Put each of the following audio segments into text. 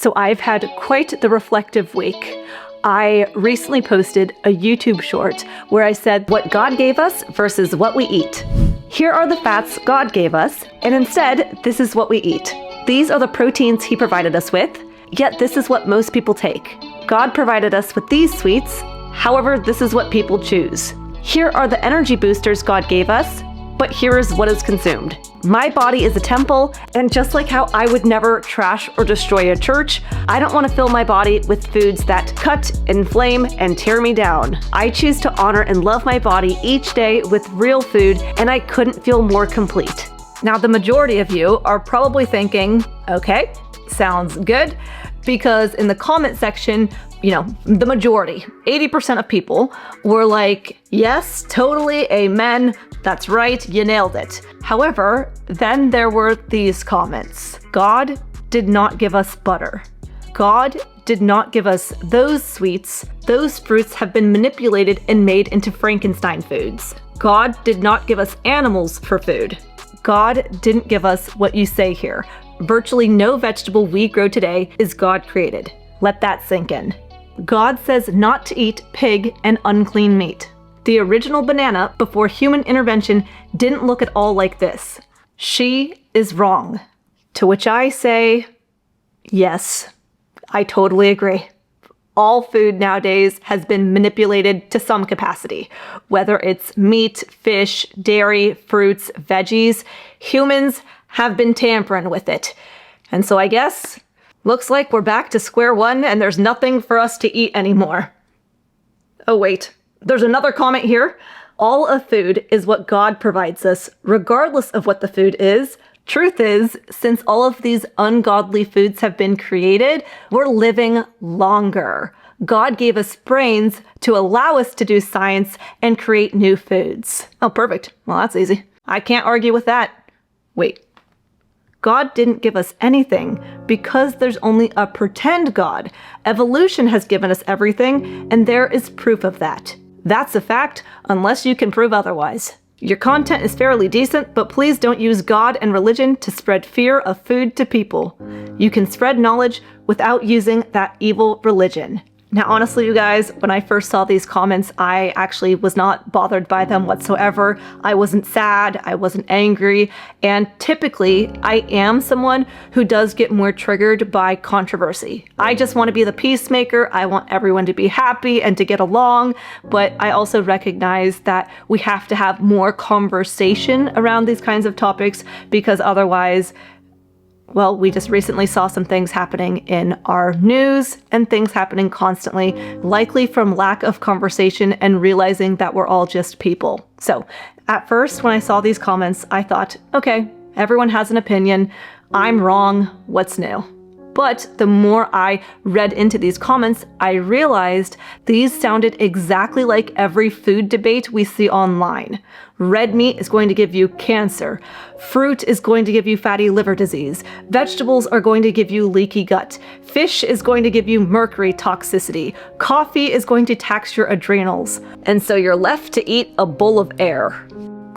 So I've had quite the reflective week. I recently posted a YouTube short where I said what God gave us versus what we eat. Here are the fats God gave us, and instead, this is what we eat. These are the proteins He provided us with, yet this is what most people take. God provided us with these sweets, however, this is what people choose. Here are the energy boosters God gave us, but here is what is consumed. My body is a temple, and just like how I would never trash or destroy a church, I don't want to fill my body with foods that cut, inflame, and tear me down. I choose to honor and love my body each day with real food, and I couldn't feel more complete. Now, the majority of you are probably thinking, okay, sounds good, because in the comment section, the majority, 80% of people were like, yes, totally, amen, that's right, you nailed it. However, then there were these comments. God did not give us butter. God did not give us those sweets. Those fruits have been manipulated and made into Frankenstein foods. God did not give us animals for food. God didn't give us what you say here. Virtually no vegetable we grow today is God created. Let that sink in. God says not to eat pig and unclean meat. The original banana before human intervention didn't look at all like this. She is wrong. To which I say, yes, I totally agree. All food nowadays has been manipulated to some capacity. Whether it's meat, fish, dairy, fruits, veggies, humans have been tampering with it. And so I guess, looks like we're back to square one and there's nothing for us to eat anymore. Oh wait, there's another comment here. All of food is what God provides us, regardless of what the food is. Truth is, since all of these ungodly foods have been created, we're living longer. God gave us brains to allow us to do science and create new foods. Oh, perfect. Well, that's easy. I can't argue with that. Wait. God didn't give us anything because there's only a pretend God. Evolution has given us everything, and there is proof of that. That's a fact, unless you can prove otherwise. Your content is fairly decent, but please don't use God and religion to spread fear of food to people. You can spread knowledge without using that evil religion. Now, honestly, you guys, when I first saw these comments, I actually was not bothered by them whatsoever. I wasn't sad, I wasn't angry, and typically, I am someone who does get more triggered by controversy. I just want to be the peacemaker, I want everyone to be happy and to get along, but I also recognize that we have to have more conversation around these kinds of topics, because otherwise, well, we just recently saw some things happening in our news and things happening constantly, likely from lack of conversation and realizing that we're all just people. So at first, when I saw these comments, I thought, okay, everyone has an opinion. I'm wrong. What's new? But the more I read into these comments, I realized these sounded exactly like every food debate we see online. Red meat is going to give you cancer. Fruit is going to give you fatty liver disease. Vegetables are going to give you leaky gut. Fish is going to give you mercury toxicity. Coffee is going to tax your adrenals. And so you're left to eat a bowl of air.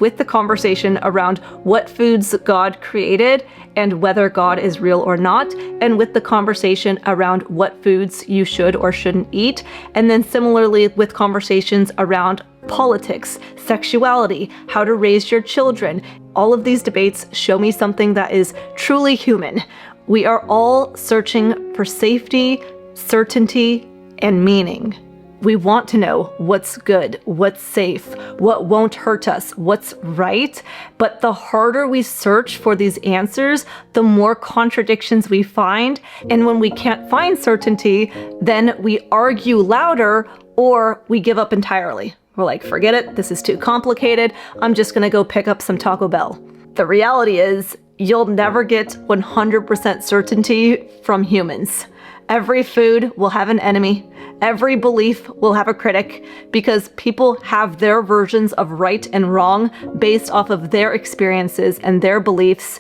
With the conversation around what foods God created and whether God is real or not, and with the conversation around what foods you should or shouldn't eat, and then similarly with conversations around politics, sexuality, how to raise your children. All of these debates show me something that is truly human. We are all searching for safety, certainty, and meaning. We want to know what's good, what's safe, what won't hurt us, what's right. But the harder we search for these answers, the more contradictions we find. And when we can't find certainty, then we argue louder or we give up entirely. We're like, forget it, this is too complicated. I'm just gonna go pick up some Taco Bell. The reality is, you'll never get 100% certainty from humans. Every food will have an enemy. Every belief will have a critic, because people have their versions of right and wrong based off of their experiences and their beliefs,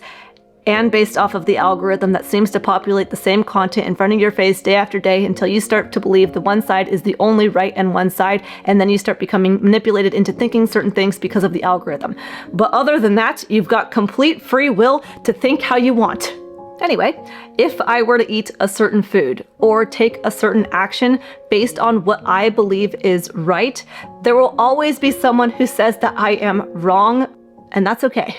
and based off of the algorithm that seems to populate the same content in front of your face day after day until you start to believe the one side is the only right and one side, and then you start becoming manipulated into thinking certain things because of the algorithm. But other than that, you've got complete free will to think how you want. Anyway, if I were to eat a certain food or take a certain action based on what I believe is right, there will always be someone who says that I am wrong, and that's okay.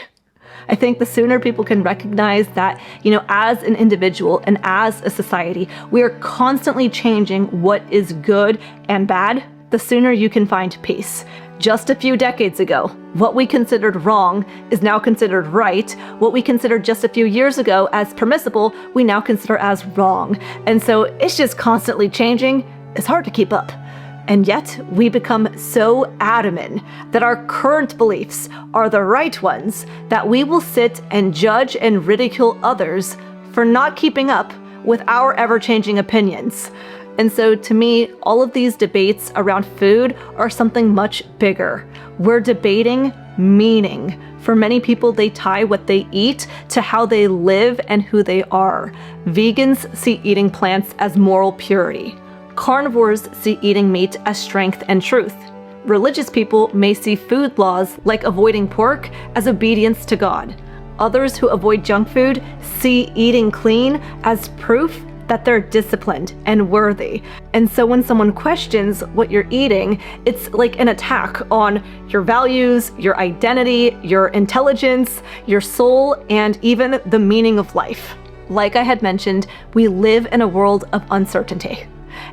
I think the sooner people can recognize that, as an individual and as a society, we are constantly changing what is good and bad, the sooner you can find peace. Just a few decades ago, what we considered wrong is now considered right. What we considered just a few years ago as permissible, we now consider as wrong. And so it's just constantly changing. It's hard to keep up. And yet we become so adamant that our current beliefs are the right ones that we will sit and judge and ridicule others for not keeping up with our ever-changing opinions. And so to me, all of these debates around food are something much bigger. We're debating meaning. For many people, they tie what they eat to how they live and who they are. Vegans see eating plants as moral purity. Carnivores see eating meat as strength and truth. Religious people may see food laws like avoiding pork as obedience to God. Others who avoid junk food see eating clean as proof that they're disciplined and worthy. And so when someone questions what you're eating, it's like an attack on your values, your identity, your intelligence, your soul, and even the meaning of life. Like I had mentioned, we live in a world of uncertainty.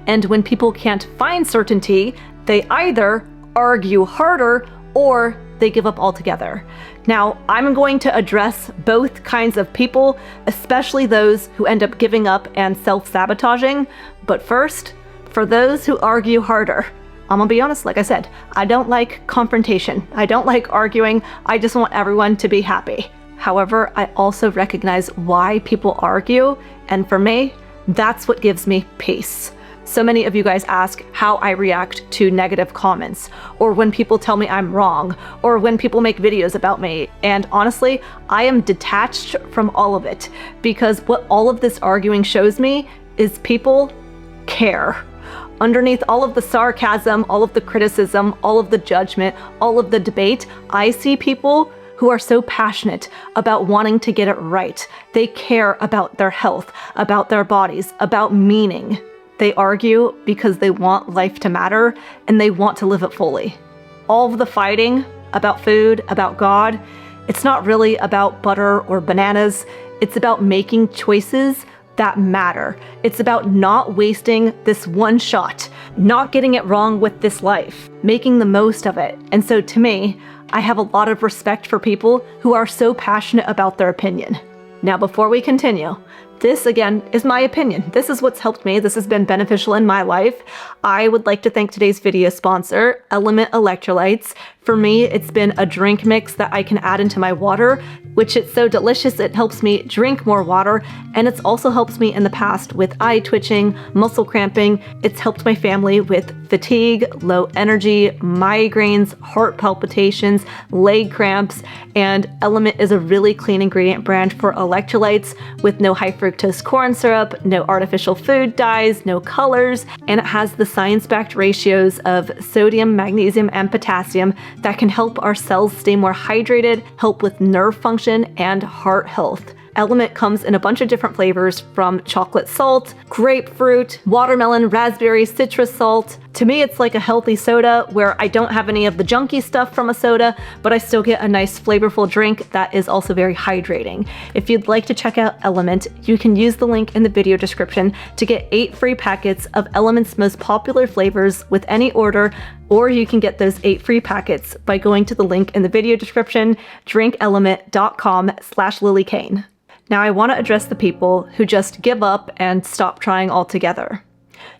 And when people can't find certainty, they either argue harder or they give up altogether. Now, I'm going to address both kinds of people, especially those who end up giving up and self-sabotaging. But first, for those who argue harder, I'm gonna be honest, like I said, I don't like confrontation. I don't like arguing. I just want everyone to be happy. However, I also recognize why people argue, and for me, that's what gives me peace. So many of you guys ask how I react to negative comments, or when people tell me I'm wrong, or when people make videos about me. And honestly, I am detached from all of it, because what all of this arguing shows me is people care. Underneath all of the sarcasm, all of the criticism, all of the judgment, all of the debate, I see people who are so passionate about wanting to get it right. They care about their health, about their bodies, about meaning. They argue because they want life to matter and they want to live it fully. All of the fighting about food, about God, it's not really about butter or bananas. It's about making choices that matter. It's about not wasting this one shot, not getting it wrong with this life, making the most of it. And so to me, I have a lot of respect for people who are so passionate about their opinion. Now, before we continue, this, again, is my opinion. This is what's helped me. This has been beneficial in my life. I would like to thank today's video sponsor, Element Electrolytes. For me, it's been a drink mix that I can add into my water, which it's so delicious it helps me drink more water, and it's also helped me in the past with eye twitching, muscle cramping. It's helped my family with fatigue, low energy, migraines, heart palpitations, leg cramps, and Element is a really clean ingredient brand for electrolytes with no high fructose corn syrup, no artificial food dyes, no colors, and it has the science-backed ratios of sodium, magnesium, and potassium that can help our cells stay more hydrated, help with nerve function, and heart health. Element comes in a bunch of different flavors, from chocolate salt, grapefruit, watermelon, raspberry, citrus salt. To me, it's like a healthy soda where I don't have any of the junky stuff from a soda, but I still get a nice flavorful drink that is also very hydrating. If you'd like to check out Element, you can use the link in the video description to get 8 free packets of Element's most popular flavors with any order, or you can get those 8 free packets by going to the link in the video description, drinkelement.com/LillieKane. Now, I want to address the people who just give up and stop trying altogether.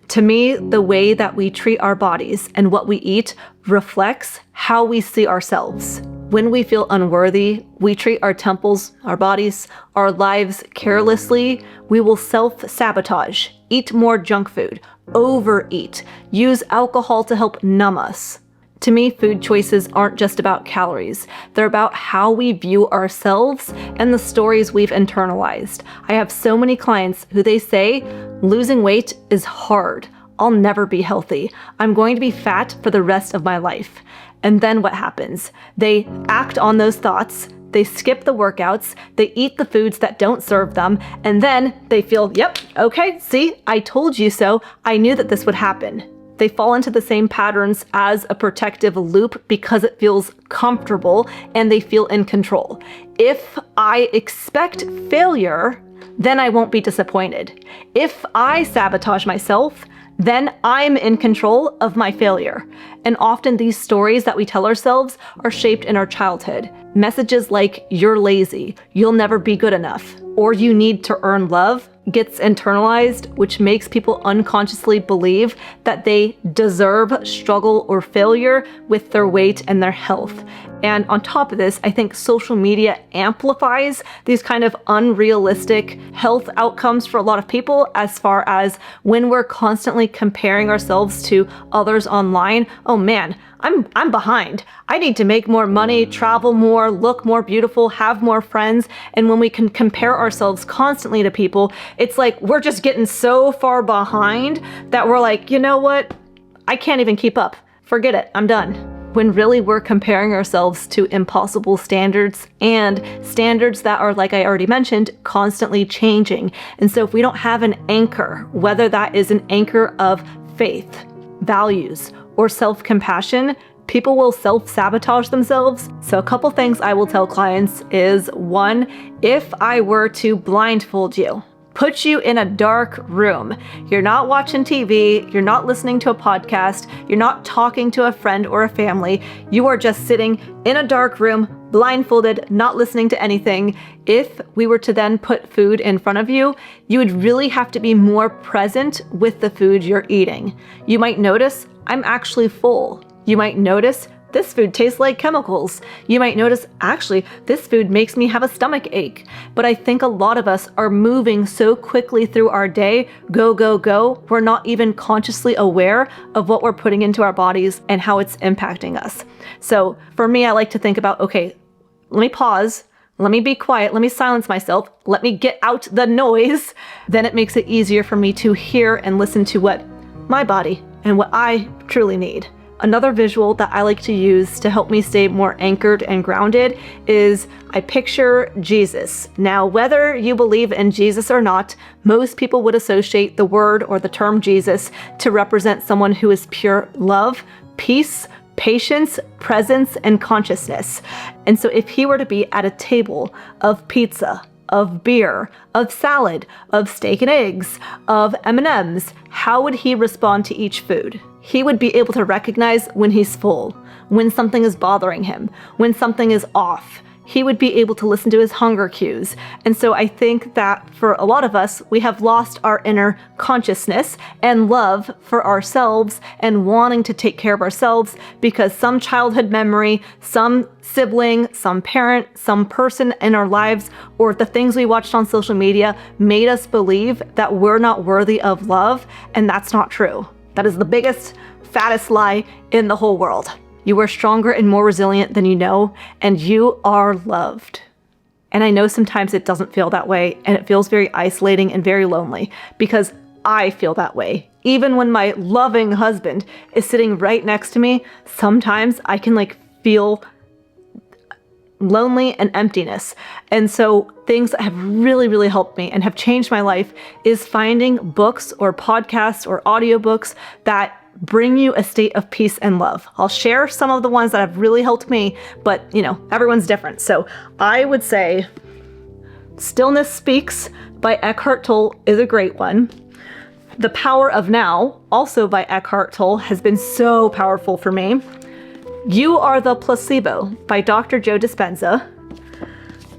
To me, the way that we treat our bodies and what we eat reflects how we see ourselves. When we feel unworthy, we treat our temples, our bodies, our lives carelessly. We will self-sabotage, eat more junk food, overeat, use alcohol to help numb us. To me, food choices aren't just about calories. They're about how we view ourselves and the stories we've internalized. I have so many clients who they say, losing weight is hard. I'll never be healthy. I'm going to be fat for the rest of my life. And then what happens? They act on those thoughts. they skip the workouts, they eat the foods that don't serve them, and then they feel, yep, okay, see, I told you so. I knew that this would happen. They fall into the same patterns as a protective loop because it feels comfortable and they feel in control. If I expect failure, then I won't be disappointed. If I sabotage myself, then I'm in control of my failure. And often these stories that we tell ourselves are shaped in our childhood. Messages like, you're lazy, you'll never be good enough, or you need to earn love gets internalized, which makes people unconsciously believe that they deserve struggle or failure with their weight and their health. And on top of this, I think social media amplifies these kind of unrealistic health outcomes for a lot of people, as far as when we're constantly comparing ourselves to others online. Oh man, I'm behind. I need to make more money, travel more, look more beautiful, have more friends. And when we can compare ourselves constantly to people, it's like we're just getting so far behind that we're like, you know what? I can't even keep up. Forget it. I'm done. When really we're comparing ourselves to impossible standards, and standards that are, like I already mentioned, constantly changing. And so if we don't have an anchor, whether that is an anchor of faith, values, or self-compassion, people will self-sabotage themselves. So a couple things I will tell clients is, one, if I were to blindfold you, put you in a dark room. You're not watching TV, you're not listening to a podcast, you're not talking to a friend or a family, you are just sitting in a dark room, blindfolded, not listening to anything. If we were to then put food in front of you, you would really have to be more present with the food you're eating. You might notice, I'm actually full. You might notice, this food tastes like chemicals. You might notice, actually, this food makes me have a stomach ache. But I think a lot of us are moving so quickly through our day, go, go, go, we're not even consciously aware of what we're putting into our bodies and how it's impacting us. So for me, I like to think about, okay, let me pause, let me be quiet, let me silence myself, let me get out the noise. Then it makes it easier for me to hear and listen to what my body and what I truly need. Another visual that I like to use to help me stay more anchored and grounded is I picture Jesus. Now, whether you believe in Jesus or not, most people would associate the word or the term Jesus to represent someone who is pure love, peace, patience, presence, and consciousness. And so if he were to be at a table of pizza, of beer, of salad, of steak and eggs, of M&Ms, how would he respond to each food? He would be able to recognize when he's full, when something is bothering him, when something is off. He would be able to listen to his hunger cues. And so I think that for a lot of us, we have lost our inner consciousness and love for ourselves and wanting to take care of ourselves because some childhood memory, some sibling, some parent, some person in our lives, or the things we watched on social media made us believe that we're not worthy of love. And that's not true. That is the biggest, fattest lie in the whole world. You are stronger and more resilient than you know, and you are loved. And I know sometimes it doesn't feel that way, and it feels very isolating and very lonely, because I feel that way. Even when my loving husband is sitting right next to me, sometimes I can feel lonely and emptiness. And so things that have really, really helped me and have changed my life is finding books or podcasts or audiobooks that bring you a state of peace and love. I'll share some of the ones that have really helped me, but everyone's different. So I would say Stillness Speaks by Eckhart Tolle is a great one. The Power of Now, also by Eckhart Tolle, has been so powerful for me. You Are the Placebo by Dr. Joe Dispenza.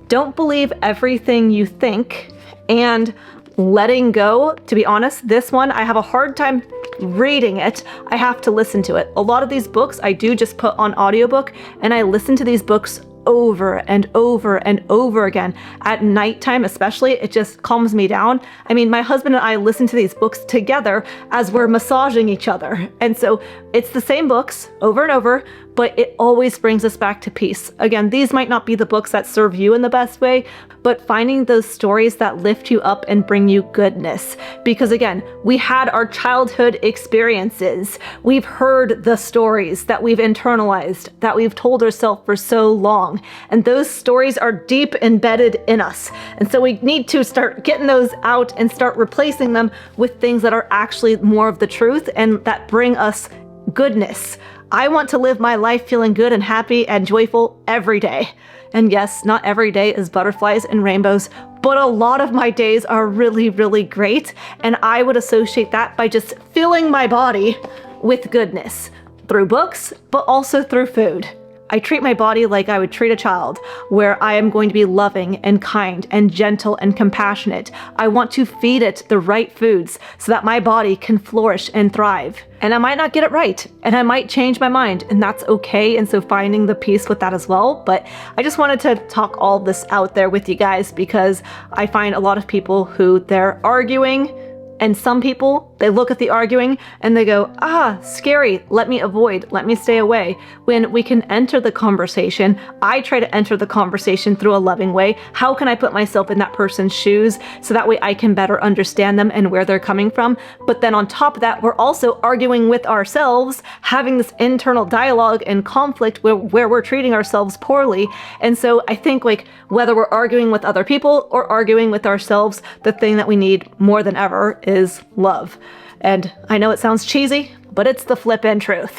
Don't Believe Everything You Think, and Letting Go. To be honest, this one, I have a hard time reading it. I have to listen to it. A lot of these books I do just put on audiobook, and I listen to these books over and over and over again. At nighttime especially, it just calms me down. I mean, my husband and I listen to these books together as we're massaging each other. And so it's the same books over and over, but it always brings us back to peace. Again, these might not be the books that serve you in the best way, but finding those stories that lift you up and bring you goodness. Because again, we had our childhood experiences. We've heard the stories that we've internalized, that we've told ourselves for so long. And those stories are deep embedded in us. And so we need to start getting those out and start replacing them with things that are actually more of the truth and that bring us goodness. I want to live my life feeling good and happy and joyful every day. And yes, not every day is butterflies and rainbows, but a lot of my days are really, really great. And I would associate that by just filling my body with goodness through books, but also through food. I treat my body like I would treat a child, where I am going to be loving and kind and gentle and compassionate. I want to feed it the right foods so that my body can flourish and thrive. And I might not get it right, and I might change my mind, and that's okay. And so finding the peace with that as well. But I just wanted to talk all this out there with you guys, because I find a lot of people who they're arguing, and some people, they look at the arguing and they go, scary, let me avoid, let me stay away. When we can enter the conversation, I try to enter the conversation through a loving way. How can I put myself in that person's shoes so that way I can better understand them and where they're coming from? But then on top of that, we're also arguing with ourselves, having this internal dialogue and conflict where we're treating ourselves poorly. And so I think whether we're arguing with other people or arguing with ourselves, the thing that we need more than ever is love. And I know it sounds cheesy, but it's the flippin' truth.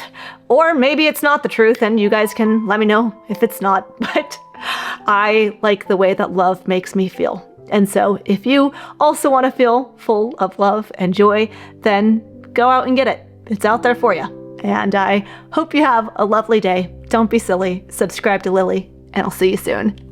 Or maybe it's not the truth, and you guys can let me know if it's not. But I like the way that love makes me feel. And so if you also want to feel full of love and joy, then go out and get it. It's out there for you. And I hope you have a lovely day. Don't be silly. Subscribe to Lillie, and I'll see you soon.